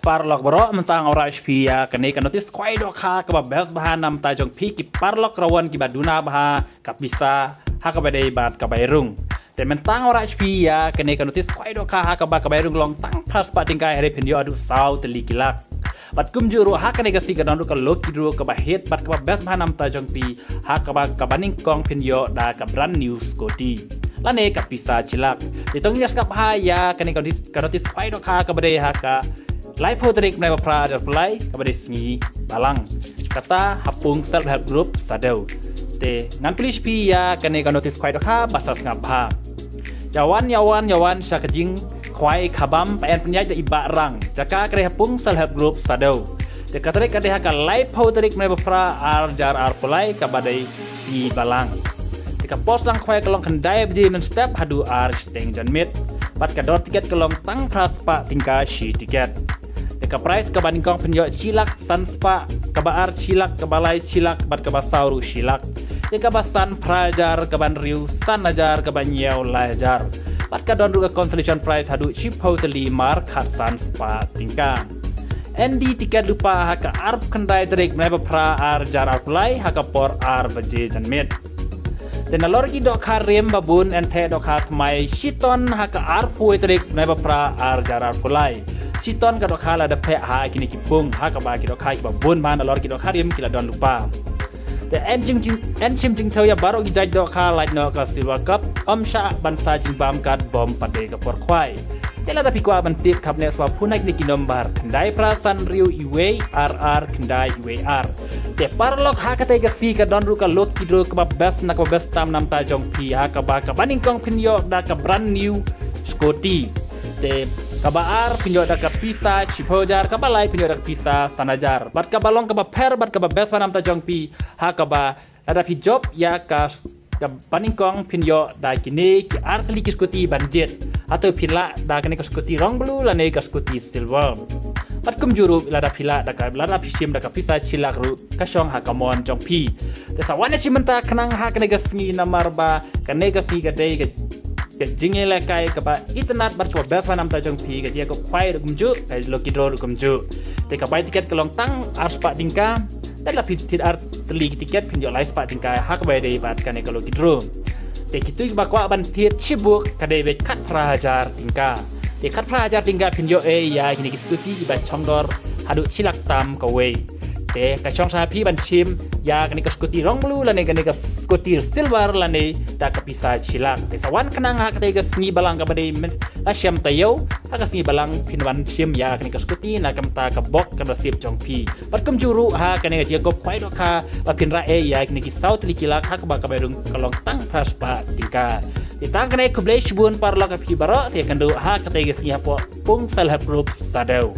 parlok bro mentang ora HP ya kene kan notis kwai dok ha ka bahas bahan nam ta jong pi ki parlok rawan ki baduna bah ka bisa ha ka badai bat ka bairungแต่มันตั้งอราชพียากันในการที่สควายดอกคาฮักบากระบายรุงลองตั้งพาสปอร์ตติงกายให้เพียงเดียวอดุสาวตะลีกิลักบัดกุมจูรัวฮักกันในกสิกันนอนดูกันโลกิรัวกับบาเฮดบัดกับบเบสพานำตาจงปีฮักกับบานิ่งกองเพียงเดียวดากับรันนิวสโกตีและในกับพิซาชิลักที่ต้องยัสกับฮายากันในการที่สควายดอกคากับบเดฮักกะไลฟ์โพตริกในพระเดลไลกับบเดสงีบาลังกตาฮับปุงเซลฟ์เฮลป์กรุ๊ปซาเดลแต่งานพลิชพียากันในการที่สควายดอกคาบัสสงับฮYawan syakajing kwai khabam pen penyai de ibarang jaka kare hapung self group sadau de katare kade haka live powderik me bafra arjar arpulai kabadai si balang de ka post lang kwai kalong kendai bji non step hadu ar steng jan mit pat ka dot tiket kalong tang praspa tingka shi tiket de ka price ka banding kong penyo silak sanspa kabar silak kabalai silak bat ka basauru silak Kabasan prajar kaban riu san ajar kaban yau lajar pat kadon ruga consolation prize hadu chip hoteli mar khatsan spa tingka ND tiket lupa haka arp kendai trek meba pra ar jar arplai haka por ar baje janmet dan alorgi dok harem babun ente dok hat mai shiton haka arp pui trek meba pra ar jar arplai shiton ka dok hala da pe ha kini kipung haka ba ki dok hai babun man alorgi dok harem kila don lupaแต่แอนชิมจึงเทียบารอกิจดอกคาไลน์นอกสิวกับชาบันซาจิงบามกัดบอมปัดเดกับปอร์ควายแต่ละพิกว่าบันติดขับเนสว่าผู้นักนิกินอมบาร์ขันได้พระสันริวอีเวอาร์ขันได้อีเวอาร์แต่ปาร์ล็อกฮากเตกสีกับดอนรูกับโลกิโดกับเบสนักเบสตามนำตาจงพีฮากบับนิงกองพินโยดากับรันนิวสกอตีแต่kabar pinjau dak pisa chipojar kabalai pinjau dak pisa sanajar bat kabalong kaba per bat kaba best wanam ta jongpi ha kaba ada pi job ya kas paningkong pinjau dak kini ki artli kiskuti banjet atau pila dak kini kiskuti rong blue lane kiskuti silver bat kum juru lada pila dak lada pishim dak pisa chilak ru kasong ha kamon jongpi te sawane chimenta kanang ha kene gasmi namar ba kene gasi gadai jinge la kai ka ba internet bat ko ba fanam ta jong pi ka dia ko phai rum ju kai loki dro rum ju te ka bai tiket kalong tang ar spa tingka ta la pit ar tli tiket pin jo lai spa tingka ha ka bai dei bat ka ne ka loki dro te kitu ba kwa ban tiet chibuk ka dei be khat prajar tingka te khat prajar tingka pin jo e ya kini kitu ti ba chongdor hadu silak tam ka we te ka chong sa pi ban chim ya kani ka skuti rong blue lane kani ka skuti silver lane da ka pisa chilak te sawan kanang ha ka sngi balang ka bade la syam tayo ha ka sngi balang pinwan chim ya kani ka skuti na kam ta ka bok ka sip jong pi pat kum juru ha kani ka ko khwai do kha ba pin ra e ya kani ki south likilak ha ka ba ka bedung kalong tang praspa tingka ti tang kani ku blei shbun parlo ka pi baro se kan do ha ka sngi ha po pung self group sadau